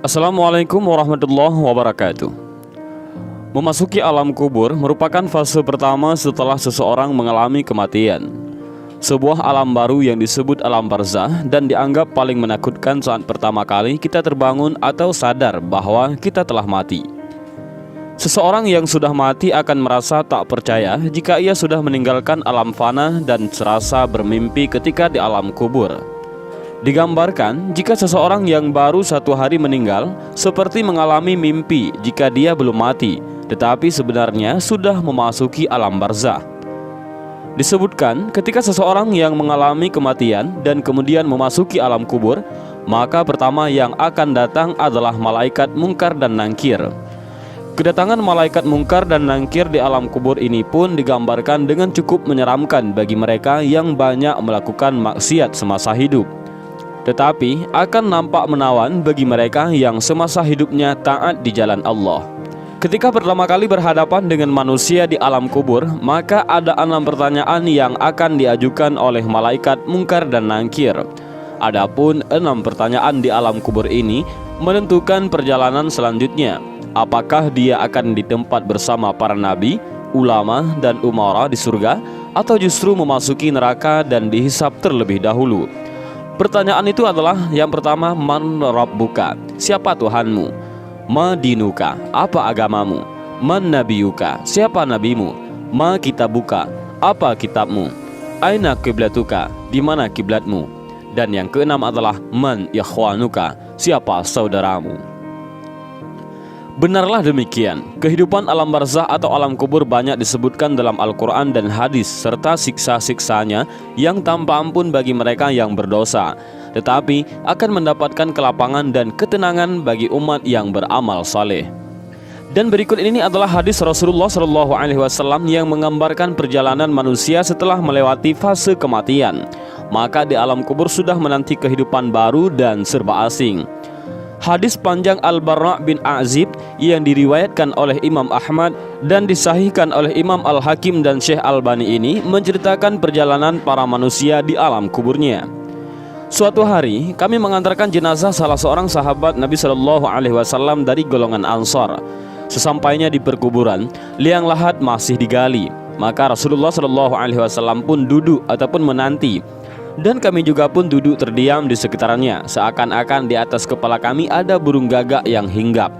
Assalamualaikum warahmatullahi wabarakatuh. Memasuki alam kubur merupakan fase pertama setelah seseorang mengalami kematian. Sebuah alam baru yang disebut alam barzah dan dianggap paling menakutkan saat pertama kali kita terbangun atau sadar bahwa kita telah mati. Seseorang yang sudah mati akan merasa tak percaya jika ia sudah meninggalkan alam fana dan serasa bermimpi ketika di alam kubur. Digambarkan jika seseorang yang baru satu hari meninggal seperti mengalami mimpi jika dia belum mati, tetapi sebenarnya sudah memasuki alam barzah. Disebutkan ketika seseorang yang mengalami kematian dan kemudian memasuki alam kubur, maka pertama yang akan datang adalah malaikat Munkar dan Nangkir. Kedatangan malaikat Munkar dan Nangkir di alam kubur ini pun digambarkan dengan cukup menyeramkan bagi mereka yang banyak melakukan maksiat semasa hidup. Tetapi akan nampak menawan bagi mereka yang semasa hidupnya taat di jalan Allah. Ketika pertama kali berhadapan dengan manusia di alam kubur, maka ada 6 pertanyaan yang akan diajukan oleh malaikat Munkar dan Nangkir. Adapun 6 pertanyaan di alam kubur ini menentukan perjalanan selanjutnya. Apakah dia akan ditempat bersama para nabi, ulama, dan umara di surga, atau justru memasuki neraka dan dihisab terlebih dahulu? Pertanyaan itu adalah yang pertama, man rabbuka, siapa Tuhanmu? Ma dinuka, apa agamamu? Man nabiyuka, siapa nabimu? Ma kitabuka, apa kitabmu? Aina kiblatuka, di mana kiblatmu? Dan yang keenam adalah man ikhwanuka, siapa saudaramu? Benarlah demikian, kehidupan alam barzah atau alam kubur banyak disebutkan dalam Al-Quran dan hadis, serta siksa-siksanya yang tanpa ampun bagi mereka yang berdosa, tetapi akan mendapatkan kelapangan dan ketenangan bagi umat yang beramal saleh. Dan berikut ini adalah hadis Rasulullah SAW yang menggambarkan perjalanan manusia setelah melewati fase kematian. Maka di alam kubur sudah menanti kehidupan baru dan serba asing. Hadis panjang Al-Barra' bin Azib yang diriwayatkan oleh Imam Ahmad dan disahihkan oleh Imam Al-Hakim dan Syekh Albani ini menceritakan perjalanan para manusia di alam kuburnya. Suatu hari kami mengantarkan jenazah salah seorang sahabat Nabi SAW dari golongan Ansar. Sesampainya di perkuburan, liang lahat masih digali. Maka Rasulullah SAW pun duduk ataupun menanti. Dan kami juga pun duduk terdiam di sekitarnya, seakan-akan di atas kepala kami ada burung gagak yang hinggap.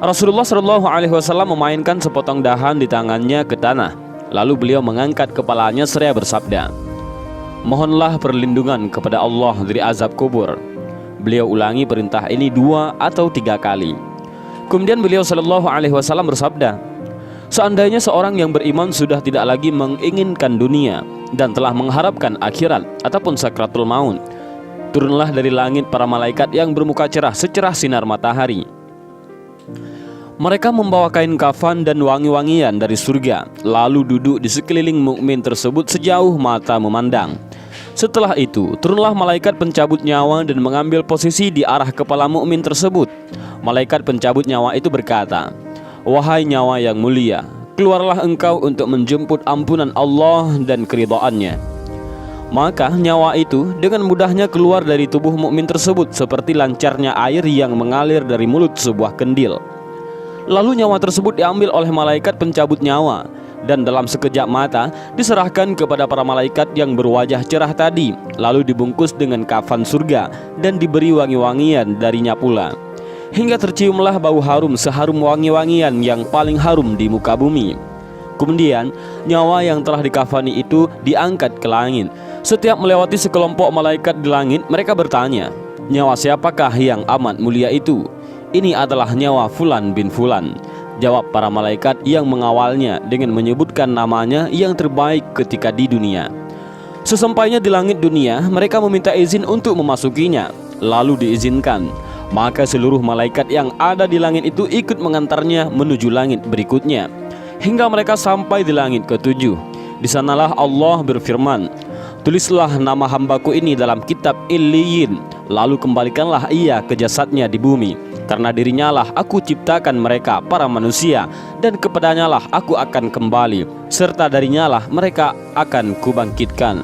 Rasulullah SAW memainkan sepotong dahan di tangannya ke tanah. Lalu beliau mengangkat kepalanya seraya bersabda, "Mohonlah perlindungan kepada Allah dari azab kubur." Beliau ulangi perintah ini 2 atau 3 kali. Kemudian beliau SAW bersabda, "Seandainya seorang yang beriman sudah tidak lagi menginginkan dunia dan telah mengharapkan akhirat ataupun sakratul maut, turunlah dari langit para malaikat yang bermuka cerah secerah sinar matahari. Mereka membawa kain kafan dan wangi-wangian dari surga, lalu duduk di sekeliling mukmin tersebut sejauh mata memandang. Setelah itu, turunlah malaikat pencabut nyawa dan mengambil posisi di arah kepala mukmin tersebut. Malaikat pencabut nyawa itu berkata, 'Wahai nyawa yang mulia, keluarlah engkau untuk menjemput ampunan Allah dan keridhaannya.' Maka nyawa itu dengan mudahnya keluar dari tubuh mukmin tersebut seperti lancarnya air yang mengalir dari mulut sebuah kendil. Lalu nyawa tersebut diambil oleh malaikat pencabut nyawa dan dalam sekejap mata diserahkan kepada para malaikat yang berwajah cerah tadi, lalu dibungkus dengan kafan surga dan diberi wangi-wangian darinya pula, hingga terciumlah bau harum seharum wangi-wangian yang paling harum di muka bumi. Kemudian nyawa yang telah dikafani itu diangkat ke langit. Setiap melewati sekelompok malaikat di langit, mereka bertanya, 'Nyawa siapakah yang amat mulia itu?' 'Ini adalah nyawa Fulan bin Fulan,' jawab para malaikat yang mengawalnya dengan menyebutkan namanya yang terbaik ketika di dunia. Sesampainya di langit dunia, mereka meminta izin untuk memasukinya, lalu diizinkan. Maka seluruh malaikat yang ada di langit itu ikut mengantarnya menuju langit berikutnya, hingga mereka sampai di langit ke-7. Di sanalah Allah berfirman, 'Tulislah nama hambaku ini dalam kitab Illiyin, lalu kembalikanlah ia ke jasadnya di bumi. Karena dirinya lah aku ciptakan mereka, para manusia, dan kepadanya lah aku akan kembali, serta darinya lah mereka akan kubangkitkan.'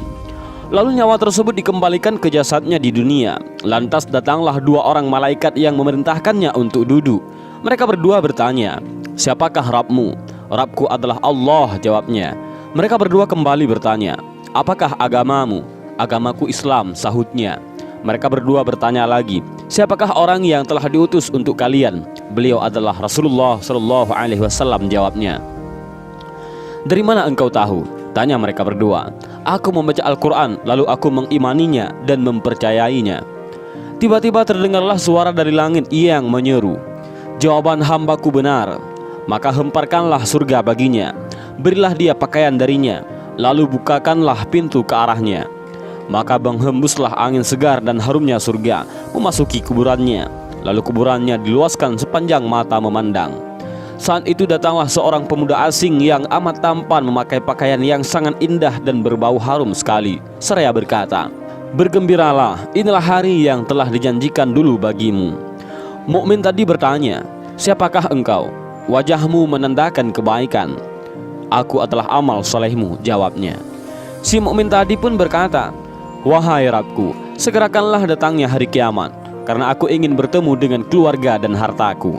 Lalu nyawa tersebut dikembalikan ke jasadnya di dunia. Lantas datanglah dua orang malaikat yang memerintahkannya untuk duduk. Mereka berdua bertanya, "Siapakah Rabbmu?" "Rabbku adalah Allah," jawabnya. Mereka berdua kembali bertanya, "Apakah agamamu?" "Agamaku Islam," sahutnya. Mereka berdua bertanya lagi, "Siapakah orang yang telah diutus untuk kalian?" "Beliau adalah Rasulullah SAW," jawabnya. "Dari mana engkau tahu?" tanya mereka berdua. "Aku membaca Al-Quran, lalu aku mengimaninya dan mempercayainya." Tiba-tiba terdengarlah suara dari langit yang menyeru, "Jawaban hambaku benar, maka hemparkanlah surga baginya, berilah dia pakaian darinya, lalu bukakanlah pintu ke arahnya." Maka menghembuslah angin segar dan harumnya surga memasuki kuburannya, lalu kuburannya diluaskan sepanjang mata memandang. Saat itu datanglah seorang pemuda asing yang amat tampan memakai pakaian yang sangat indah dan berbau harum sekali, seraya berkata, "Bergembiralah, inilah hari yang telah dijanjikan dulu bagimu." Mukmin tadi bertanya, "Siapakah engkau?" "Wajahmu menandakan kebaikan." "Aku adalah amal solehmu," jawabnya. Si mukmin tadi pun berkata, "Wahai Rabbku, segerakanlah datangnya hari kiamat, karena aku ingin bertemu dengan keluarga dan hartaku."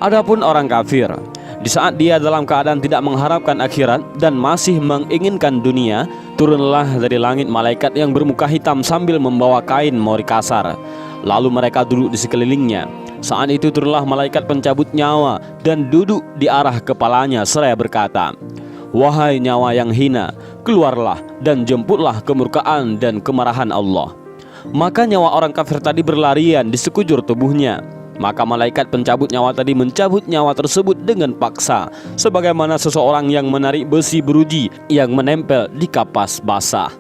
Adapun orang kafir, di saat dia dalam keadaan tidak mengharapkan akhirat dan masih menginginkan dunia, turunlah dari langit malaikat yang bermuka hitam sambil membawa kain mori kasar. Lalu mereka duduk di sekelilingnya. Saat itu turunlah malaikat pencabut nyawa dan duduk di arah kepalanya seraya berkata, "Wahai nyawa yang hina, keluarlah dan jemputlah kemurkaan dan kemarahan Allah." Maka nyawa orang kafir tadi berlarian di sekujur tubuhnya. Maka malaikat pencabut nyawa tadi mencabut nyawa tersebut dengan paksa, sebagaimana seseorang yang menarik besi beruji yang menempel di kapas basah.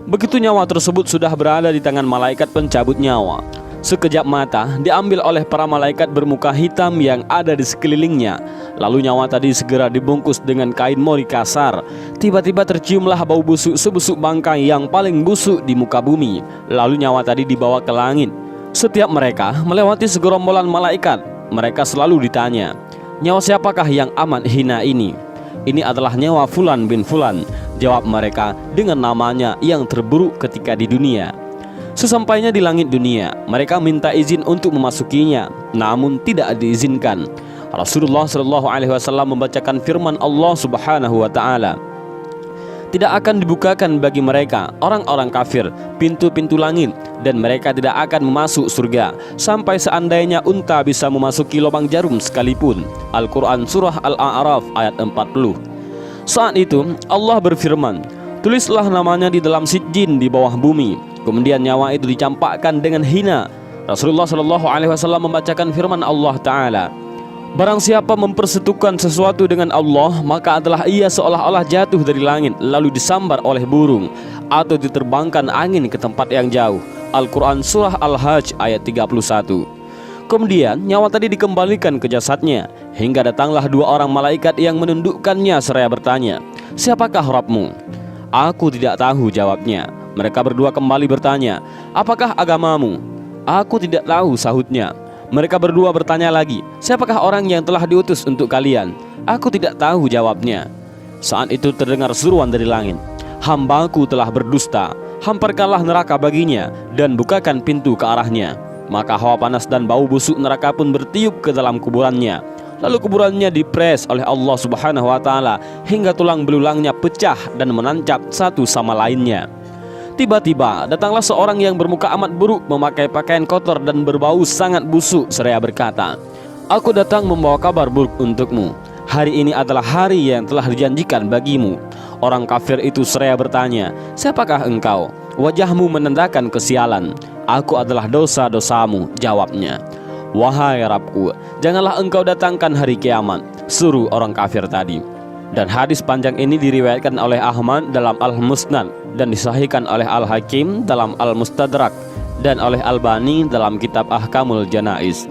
Begitu nyawa tersebut sudah berada di tangan malaikat pencabut nyawa, sekejap mata diambil oleh para malaikat bermuka hitam yang ada di sekelilingnya. Lalu nyawa tadi segera dibungkus dengan kain mori kasar. Tiba-tiba terciumlah bau busuk sebusuk bangkai yang paling busuk di muka bumi. Lalu nyawa tadi dibawa ke langit. Setiap mereka melewati segerombolan malaikat, mereka selalu ditanya, "Nyawa siapakah yang amat hina ini?" "Ini adalah nyawa Fulan bin Fulan," jawab mereka dengan namanya yang terburuk ketika di dunia. Sesampainya di langit dunia, mereka minta izin untuk memasukinya, namun tidak diizinkan. Rasulullah SAW membacakan firman Allah Subhanahu wa Ta'ala, "Tidak akan dibukakan bagi mereka, orang-orang kafir, pintu-pintu langit, dan mereka tidak akan masuk surga sampai seandainya unta bisa memasuki lubang jarum sekalipun." Al-Quran Surah Al-A'raf ayat 40. Saat itu Allah berfirman, "Tulislah namanya di dalam sijjin di bawah bumi." Kemudian nyawa itu dicampakkan dengan hina. Rasulullah SAW membacakan firman Allah Ta'ala, "Barang siapa mempersekutukan sesuatu dengan Allah, maka adalah ia seolah-olah jatuh dari langit lalu disambar oleh burung atau diterbangkan angin ke tempat yang jauh." Al-Quran Surah Al-Hajj ayat 31. Kemudian nyawa tadi dikembalikan ke jasadnya, hingga datanglah dua orang malaikat yang menundukkannya seraya bertanya, "Siapakah Rabbmu?" "Aku tidak tahu," jawabnya. Mereka berdua kembali bertanya, "Apakah agamamu?" "Aku tidak tahu," sahutnya. Mereka berdua bertanya lagi, "Siapakah orang yang telah diutus untuk kalian?" "Aku tidak tahu," jawabnya. Saat itu terdengar seruan dari langit, "Hambaku telah berdusta, hamparkanlah neraka baginya dan bukakan pintu ke arahnya." Maka hawa panas dan bau busuk neraka pun bertiup ke dalam kuburannya. Lalu kuburannya dipres oleh Allah Subhanahu wa Ta'ala hingga tulang belulangnya pecah dan menancap satu sama lainnya. Tiba-tiba datanglah seorang yang bermuka amat buruk, memakai pakaian kotor dan berbau sangat busuk, seraya berkata, "Aku datang membawa kabar buruk untukmu. Hari ini adalah hari yang telah dijanjikan bagimu." Orang kafir itu seraya bertanya, "Siapakah engkau?" "Wajahmu menandakan kesialan." "Aku adalah dosa-dosamu," jawabnya. "Wahai Rabbku, janganlah engkau datangkan hari kiamat," suruh orang kafir tadi. Dan hadis panjang ini diriwayatkan oleh Ahmad dalam Al-Musnad dan disahihkan oleh Al-Hakim dalam Al-Mustadrak dan oleh Albani dalam kitab Ahkamul Janaiz.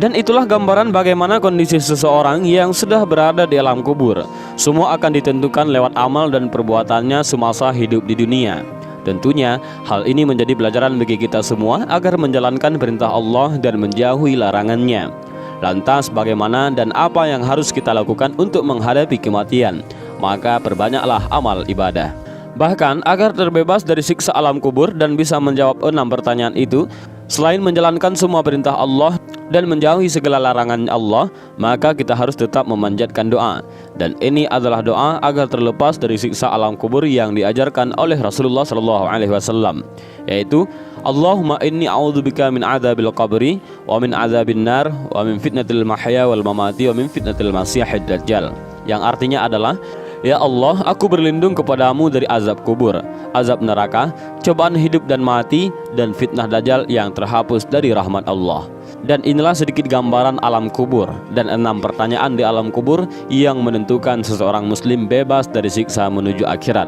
Dan itulah gambaran bagaimana kondisi seseorang yang sudah berada di alam kubur. Semua akan ditentukan lewat amal dan perbuatannya semasa hidup di dunia. Tentunya hal ini menjadi pelajaran bagi kita semua agar menjalankan perintah Allah dan menjauhi larangannya. Lantas bagaimana dan apa yang harus kita lakukan untuk menghadapi kematian? Maka perbanyaklah amal ibadah. Bahkan agar terbebas dari siksa alam kubur dan bisa menjawab 6 pertanyaan itu, selain menjalankan semua perintah Allah dan menjauhi segala larangan Allah, maka kita harus tetap memanjatkan doa. Dan ini adalah doa agar terlepas dari siksa alam kubur yang diajarkan oleh Rasulullah SAW, yaitu Allahumma inni a'udzubika min adzabil qabri wa min adzabin nar wa min fitnatil mahya wal mamati wa min fitnatil masiihid dajjal. Yang artinya adalah, ya Allah, aku berlindung kepadamu dari azab kubur, azab neraka, cobaan hidup dan mati, dan fitnah dajjal yang terhapus dari rahmat Allah. Dan inilah sedikit gambaran alam kubur dan 6 pertanyaan di alam kubur yang menentukan seseorang muslim bebas dari siksa menuju akhirat.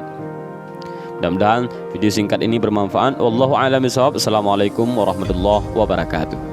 Mudah-mudahan video singkat ini bermanfaat. Wallahu a'lam bishawab. Assalamualaikum warahmatullahi wabarakatuh.